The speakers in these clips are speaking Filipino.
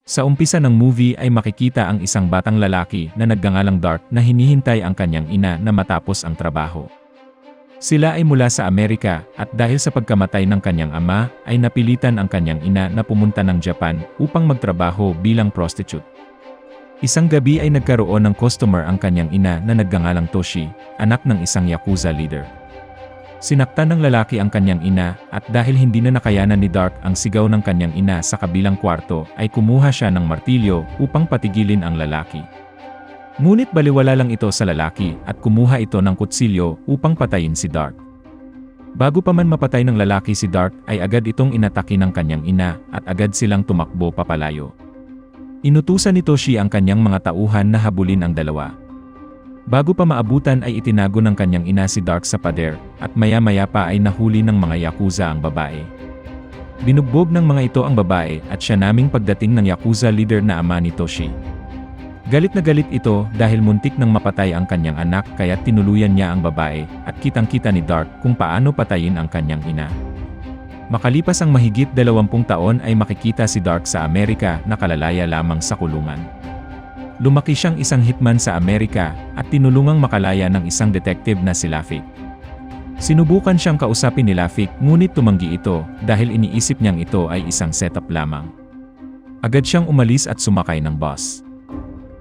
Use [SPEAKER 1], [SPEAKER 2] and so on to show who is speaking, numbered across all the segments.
[SPEAKER 1] Sa umpisa ng movie ay makikita ang isang batang lalaki na nagngangalang Dark na hinihintay ang kanyang ina na matapos ang trabaho. Sila ay mula sa Amerika at dahil sa pagkamatay ng kanyang ama ay napilitan ang kanyang ina na pumunta ng Japan upang magtrabaho bilang prostitute. Isang gabi ay nagkaroon ng customer ang kanyang ina na nagngangalang Toshi, anak ng isang Yakuza leader. Sinaktan ng lalaki ang kanyang ina at dahil hindi na nakayanan ni Dark ang sigaw ng kanyang ina sa kabilang kwarto ay kumuha siya ng martilyo upang patigilin ang lalaki. Ngunit baliwala lang ito sa lalaki at kumuha ito ng kutsilyo upang patayin si Dark. Bago pa man mapatay ng lalaki si Dark ay agad itong inatake ng kanyang ina at agad silang tumakbo papalayo. Inutusan ni Toshi ang kanyang mga tauhan na habulin ang dalawa. Bago pa maabutan ay itinago ng kanyang ina si Dark sa pader at maya-maya pa ay nahuli ng mga Yakuza ang babae. Binugbog ng mga ito ang babae at siya naming pagdating ng Yakuza leader na ama ni Toshi. Galit na galit ito dahil muntik nang mapatay ang kanyang anak kaya tinuluyan niya ang babae at kitang-kita ni Dark kung paano patayin ang kanyang ina. Makalipas ang mahigit 20 taon ay makikita si Dark sa Amerika na kalalaya lamang sa kulungan. Lumaki siyang isang hitman sa Amerika at tinulungang makalaya ng isang detective na si Lafik. Sinubukan siyang kausapin ni Lafik ngunit tumanggi ito dahil iniisip niyang ito ay isang setup lamang. Agad siyang umalis at sumakay ng bus.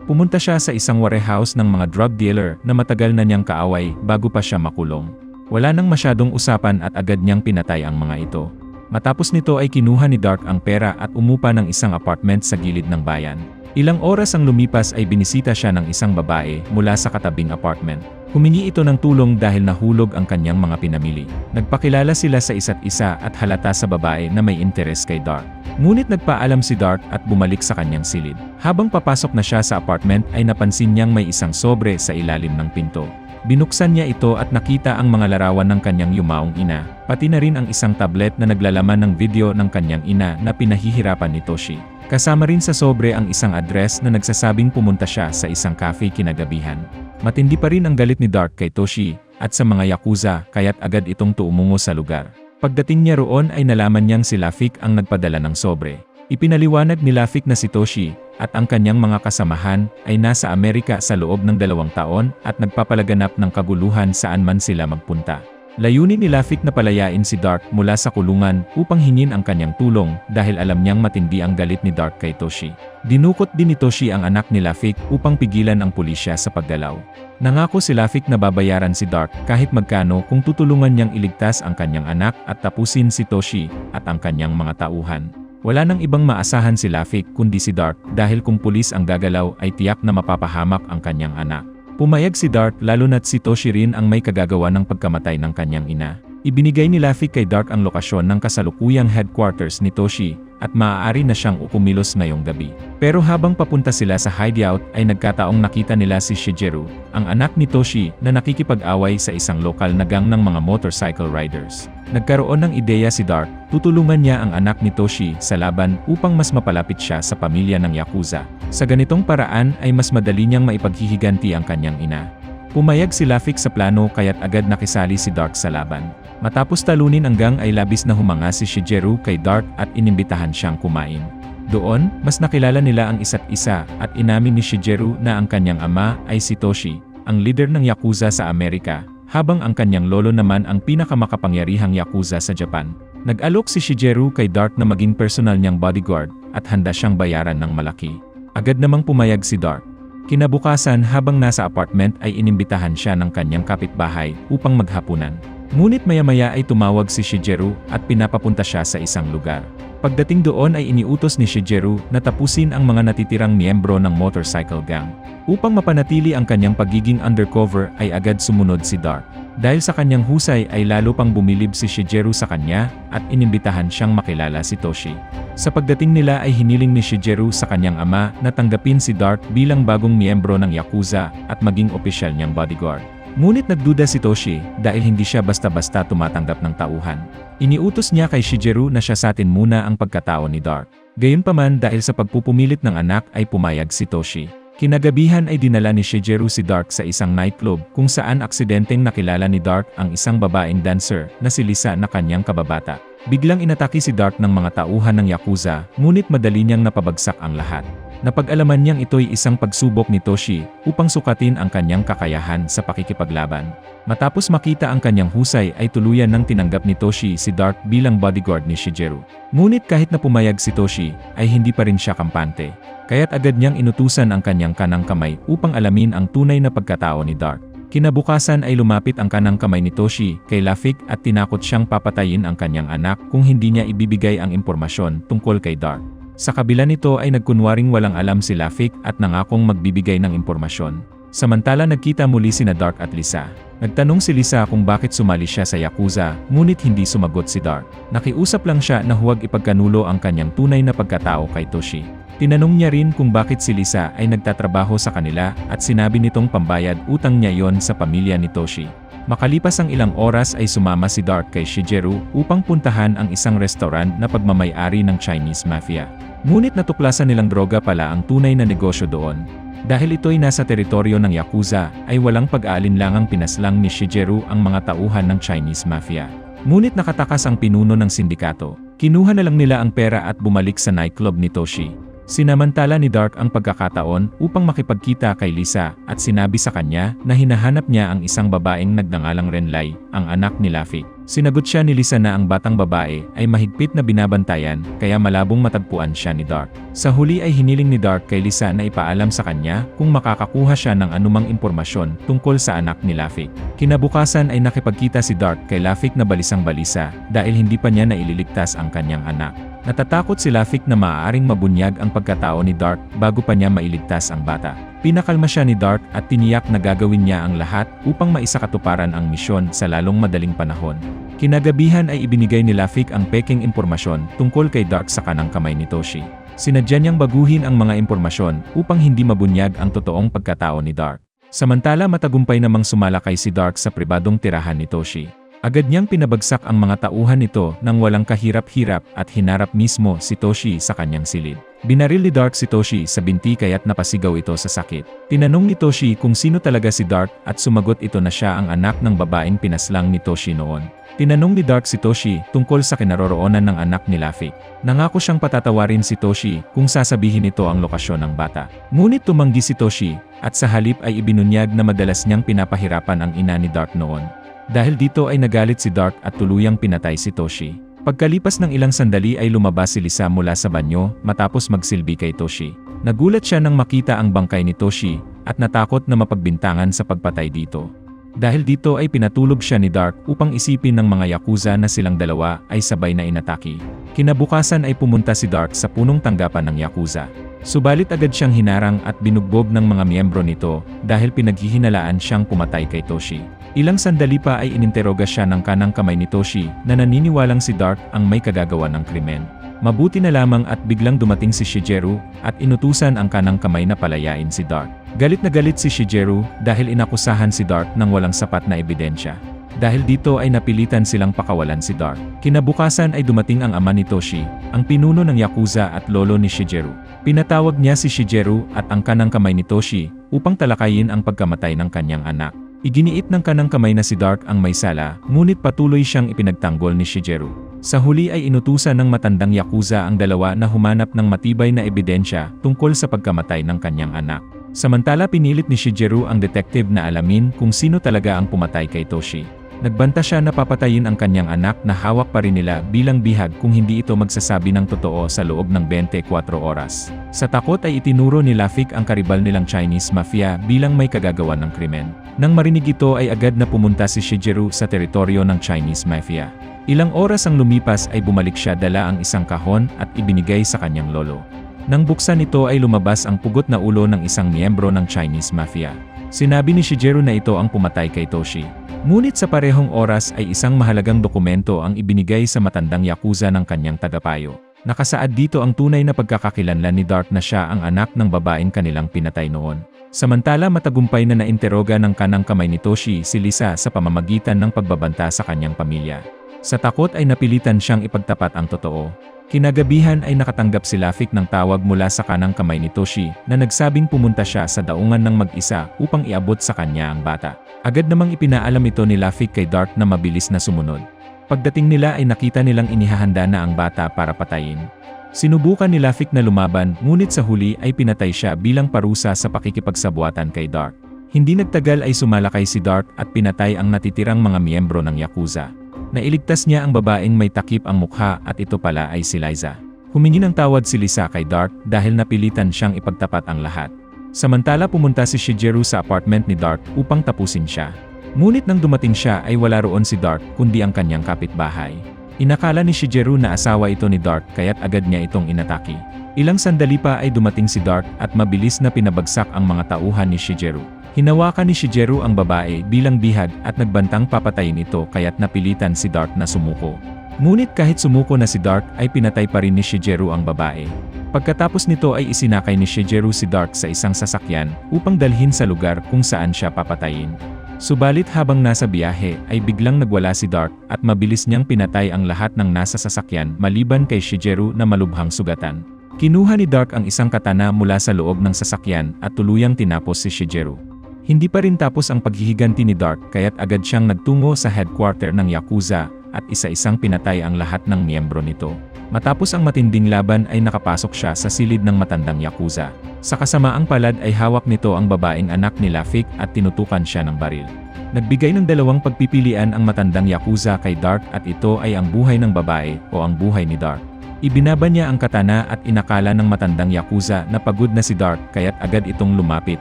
[SPEAKER 1] Pumunta siya sa isang warehouse ng mga drug dealer na matagal na niyang kaaway bago pa siya makulong. Wala nang masyadong usapan at agad niyang pinatay ang mga ito. Matapos nito ay kinuha ni Dark ang pera at umupa ng isang apartment sa gilid ng bayan. Ilang oras ang lumipas ay binisita siya ng isang babae mula sa katabing apartment. Humingi ito ng tulong dahil nahulog ang kanyang mga pinamili. Nagpakilala sila sa isa't isa at halata sa babae na may interes kay Dark. Ngunit nagpaalam si Dark at bumalik sa kanyang silid. Habang papasok na siya sa apartment ay napansin niyang may isang sobre sa ilalim ng pinto. Binuksan niya ito at nakita ang mga larawan ng kanyang yumaong ina, pati na rin ang isang tablet na naglalaman ng video ng kanyang ina na pinahihirapan ni Toshi. Kasama rin sa sobre ang isang address na nagsasabing pumunta siya sa isang cafe kinagabihan. Matindi pa rin ang galit ni Dark kay Toshi at sa mga Yakuza kaya't agad itong tumungo sa lugar. Pagdating niya roon ay nalaman niyang si Lafik ang nagpadala ng sobre. Ipinaliwanag ni Lafik na si Toshi at ang kanyang mga kasamahan ay nasa Amerika sa loob ng 2 taon at nagpapalaganap ng kaguluhan saan man sila magpunta. Layunin ni Lafik na palayain si Dark mula sa kulungan upang hingin ang kanyang tulong dahil alam niyang matindi ang galit ni Dark kay Toshi. Dinukot din ni Toshi ang anak ni Lafik upang pigilan ang pulisya sa paggalaw. Nangako si Lafik na babayaran si Dark kahit magkano kung tutulungan niyang iligtas ang kanyang anak at tapusin si Toshi at ang kanyang mga tauhan. Wala nang ibang maasahan si Lafik kundi si Dark dahil kung pulis ang gagalaw ay tiyak na mapapahamak ang kanyang anak. Pumayag si Dark lalo na't si Toshi rin ang may kagagawa ng pagkamatay ng kanyang ina. Ibinigay ni Lafik kay Dark ang lokasyon ng kasalukuyang headquarters ni Toshi at maaari na siyang kumilos ngayong gabi. Pero habang papunta sila sa hideout ay nagkataong nakita nila si Shigeru, ang anak ni Toshi na nakikipag-away sa isang lokal na gang ng mga motorcycle riders. Nagkaroon ng ideya si Dark, tutulungan niya ang anak ni Toshi sa laban upang mas mapalapit siya sa pamilya ng Yakuza. Sa ganitong paraan ay mas madali niyang maipaghihiganti ang kanyang ina. Pumayag si Lafik sa plano kaya't agad nakisali si Dark sa laban. Matapos talunin ang gang ay labis na humanga si Shigeru kay Dark at inimbitahan siyang kumain. Doon, mas nakilala nila ang isa't isa at inamin ni Shigeru na ang kanyang ama ay si Toshi, ang leader ng Yakuza sa Amerika, habang ang kanyang lolo naman ang pinakamakapangyarihang Yakuza sa Japan. Nag-alok si Shigeru kay Dark na maging personal niyang bodyguard at handa siyang bayaran ng malaki. Agad namang pumayag si Dark. Kinabukasan habang nasa apartment ay inimbitahan siya ng kanyang kapitbahay upang maghapunan. Ngunit maya-maya ay tumawag si Shigeru at pinapapunta siya sa isang lugar. Pagdating doon ay iniutos ni Shigeru na tapusin ang mga natitirang miyembro ng motorcycle gang. Upang mapanatili ang kanyang pagiging undercover ay agad sumunod si Dark. Dahil sa kanyang husay ay lalo pang bumilib si Shigeru sa kanya at inimbitahan siyang makilala si Toshi. Sa pagdating nila ay hiniling ni Shigeru sa kanyang ama na tanggapin si Dark bilang bagong miyembro ng Yakuza at maging opisyal niyang bodyguard. Ngunit nagduda si Toshi dahil hindi siya basta-basta tumatanggap ng tauhan. Iniutos niya kay Shigeru na siyasatin muna ang pagkatao ni Dark. Gayunpaman dahil sa pagpupumilit ng anak ay pumayag si Toshi. Kinagabihan ay dinala ni Shigeru si Dark sa isang nightclub kung saan aksidenteng nakilala ni Dark ang isang babaeng dancer na si Lisa na kanyang kababata. Biglang inatake si Dark ng mga tauhan ng Yakuza, ngunit madali niyang napabagsak ang lahat. Napag-alaman niyang ito'y isang pagsubok ni Toshi upang sukatin ang kanyang kakayahan sa pakikipaglaban. Matapos makita ang kanyang husay ay tuluyan nang tinanggap ni Toshi si Dark bilang bodyguard ni Shigeru. Ngunit kahit na pumayag si Toshi, ay hindi pa rin siya kampante. Kaya't agad niyang inutusan ang kanyang kanang kamay upang alamin ang tunay na pagkatao ni Dark. Kinabukasan ay lumapit ang kanang kamay ni Toshi kay Lafik at tinakot siyang papatayin ang kanyang anak kung hindi niya ibibigay ang impormasyon tungkol kay Dark. Sa kabila nito ay nagkunwaring walang alam si Lafik at nangakong magbibigay ng impormasyon. Samantala nagkita muli sina Dark at Lisa. Nagtanong si Lisa kung bakit sumali siya sa Yakuza, ngunit hindi sumagot si Dark. Nakiusap lang siya na huwag ipagkanulo ang kanyang tunay na pagkatao kay Toshi. Tinanong niya rin kung bakit si Lisa ay nagtatrabaho sa kanila at sinabi nitong pambayad utang niya yon sa pamilya ni Toshi. Makalipas ang ilang oras ay sumama si Dark kay Shigeru upang puntahan ang isang restaurant na pagmamay-ari ng Chinese Mafia. Ngunit natuklasan nilang droga pala ang tunay na negosyo doon. Dahil ito'y nasa teritoryo ng Yakuza, ay walang pag-aalinlangang pinaslang ni Shigeru ang mga tauhan ng Chinese Mafia. Ngunit nakatakas ang pinuno ng sindikato. Kinuha na lang nila ang pera at bumalik sa nightclub ni Toshi. Sinamantala ni Dark ang pagkakataon upang makipagkita kay Lisa at sinabi sa kanya na hinahanap niya ang isang babaeng nagngangalang Renlai, ang anak ni Lafik. Sinagot siya ni Lisa na ang batang babae ay mahigpit na binabantayan kaya malabong matagpuan siya ni Dark. Sa huli ay hiniling ni Dark kay Lisa na ipaalam sa kanya kung makakakuha siya ng anumang impormasyon tungkol sa anak ni Lafik. Kinabukasan ay nakipagkita si Dark kay Lafik na balisang-balisa dahil hindi pa niya naililigtas ang kanyang anak. Natatakot si Lafik na maaaring mabunyag ang pagkatao ni Dark bago pa niya mailigtas ang bata. Pinakalma siya ni Dark at tiniyak na gagawin niya ang lahat upang maisakatuparan ang misyon sa lalong madaling panahon. Kinagabihan ay ibinigay ni Lafik ang peking impormasyon tungkol kay Dark sa kanang kamay ni Toshi. Sinadya niyang baguhin ang mga impormasyon upang hindi mabunyag ang totoong pagkatao ni Dark. Samantala matagumpay namang sumalakay si Dark sa pribadong tirahan ni Toshi. Agad niyang pinabagsak ang mga tauhan nito nang walang kahirap-hirap at hinarap mismo si Toshi sa kanyang silid. Binaril ni Dark si Toshi sa binti kaya't napasigaw ito sa sakit. Tinanong ni Toshi kung sino talaga si Dark at sumagot ito na siya ang anak ng babaeng pinaslang ni Toshi noon. Tinanong ni Dark si Toshi tungkol sa kinaroroonan ng anak ni Lafik. Nangako siyang patatawarin si Toshi kung sasabihin nito ang lokasyon ng bata. Ngunit tumanggi si Toshi at sa halip ay ibinunyag na madalas niyang pinapahirapan ang ina ni Dark noon. Dahil dito ay nagalit si Dark at tuluyang pinatay si Toshi. Pagkalipas ng ilang sandali ay lumabas si Lisa mula sa banyo matapos magsilbi kay Toshi. Nagulat siya nang makita ang bangkay ni Toshi at natakot na mapagbintangan sa pagpatay dito. Dahil dito ay pinatulog siya ni Dark upang isipin ng mga Yakuza na silang dalawa ay sabay na inatake. Kinabukasan ay pumunta si Dark sa punong tanggapan ng Yakuza. Subalit agad siyang hinarang at binugbog ng mga miyembro nito dahil pinaghihinalaan siyang pumatay kay Toshi. Ilang sandali pa ay ininteroga siya ng kanang kamay ni Toshi na naniniwalang si Dark ang may kagagawa ng krimen. Mabuti na lamang at biglang dumating si Shigeru at inutusan ang kanang kamay na palayain si Dark. Galit na galit si Shigeru dahil inakusahan si Dark ng walang sapat na ebidensya. Dahil dito ay napilitan silang pakawalan si Dark. Kinabukasan ay dumating ang ama ni Toshi, ang pinuno ng Yakuza at lolo ni Shigeru. Pinatawag niya si Shigeru at ang kanang kamay ni Toshi upang talakayin ang pagkamatay ng kanyang anak. Iginiit ng kanang kamay na si Dark ang may sala, ngunit patuloy siyang ipinagtanggol ni Shigeru. Sa huli ay inutusan ng matandang Yakuza ang dalawa na humanap ng matibay na ebidensya tungkol sa pagkamatay ng kanyang anak. Samantala pinilit ni Shigeru ang detective na alamin kung sino talaga ang pumatay kay Toshi. Nagbanta siya na papatayin ang kanyang anak na hawak pa rin nila bilang bihag kung hindi ito magsasabi ng totoo sa loob ng 24 oras. Sa takot ay itinuro ni Lafik ang karibal nilang Chinese Mafia bilang may kagagawan ng krimen. Nang marinig ito ay agad na pumunta si Shigeru sa teritoryo ng Chinese Mafia. Ilang oras ang lumipas ay bumalik siya dala ang isang kahon at ibinigay sa kanyang lolo. Nang buksan ito ay lumabas ang pugot na ulo ng isang miyembro ng Chinese Mafia. Sinabi ni Shigeru na ito ang pumatay kay Toshi. Ngunit sa parehong oras ay isang mahalagang dokumento ang ibinigay sa matandang Yakuza ng kanyang tagapayo. Nakasaad dito ang tunay na pagkakakilanlan ni Dark na siya ang anak ng babaeng kanilang pinatay noon. Samantala matagumpay na nainteroga ng kanang kamay ni Toshi si Lisa sa pamamagitan ng pagbabanta sa kanyang pamilya. Sa takot ay napilitan siyang ipagtapat ang totoo. Kinagabihan ay nakatanggap si Lafik ng tawag mula sa kanang kamay ni Toshi na nagsabing pumunta siya sa daungan ng mag-isa upang iabot sa kanya ang bata. Agad namang ipinaalam ito ni Lafik kay Dark na mabilis na sumunod. Pagdating nila ay nakita nilang inihahanda na ang bata para patayin. Sinubukan ni Lafik na lumaban, ngunit sa huli ay pinatay siya bilang parusa sa pakikipagsabuatan kay Dark. Hindi nagtagal ay sumalakay si Dark at pinatay ang natitirang mga miyembro ng Yakuza. Nailigtas niya ang babaeng may takip ang mukha at ito pala ay si Liza. Humingi ng tawad si Lisa kay Dark dahil napilitan siyang ipagtapat ang lahat. Samantala pumunta si Shigeru sa apartment ni Dark upang tapusin siya. Ngunit nang dumating siya ay wala roon si Dark kundi ang kanyang kapitbahay. Inakala ni Shigeru na asawa ito ni Dark kaya't agad niya itong inatake. Ilang sandali pa ay dumating si Dark at mabilis na pinabagsak ang mga tauhan ni Shigeru. Hinawakan ni Shigeru ang babae bilang bihag at nagbantang papatayin ito kaya't napilitan si Dark na sumuko. Ngunit kahit sumuko na si Dark ay pinatay pa rin ni Shigeru ang babae. Pagkatapos nito ay isinakay ni Shigeru si Dark sa isang sasakyan upang dalhin sa lugar kung saan siya papatayin. Subalit habang nasa biyahe ay biglang nagwala si Dark at mabilis niyang pinatay ang lahat ng nasa sasakyan maliban kay Shigeru na malubhang sugatan. Kinuha ni Dark ang isang katana mula sa loob ng sasakyan at tuluyang tinapos si Shigeru. Hindi pa rin tapos ang paghihiganti ni Dark kaya't agad siyang nagtungo sa headquarter ng Yakuza at isa-isang pinatay ang lahat ng miyembro nito. Matapos ang matinding laban ay nakapasok siya sa silid ng matandang Yakuza. Sa kasamaang palad ay hawak nito ang babaeng anak ni Lafik at tinutukan siya ng baril. Nagbigay ng dalawang pagpipilian ang matandang Yakuza kay Dark at ito ay ang buhay ng babae o ang buhay ni Dark. Ibinaba niya ang katana at inakala ng matandang Yakuza na pagod na si Dark kaya't agad itong lumapit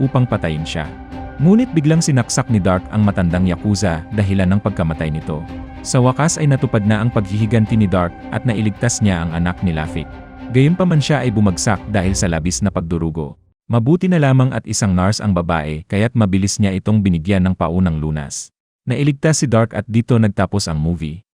[SPEAKER 1] upang patayin siya. Ngunit biglang sinaksak ni Dark ang matandang Yakuza dahilan ng pagkamatay nito. Sa wakas ay natupad na ang paghihiganti ni Dark at nailigtas niya ang anak ni Lafik. Gayunpaman siya ay bumagsak dahil sa labis na pagdurugo. Mabuti na lamang at isang nurse ang babae kaya't mabilis niya itong binigyan ng paunang lunas. Nailigtas si Dark at dito nagtapos ang movie.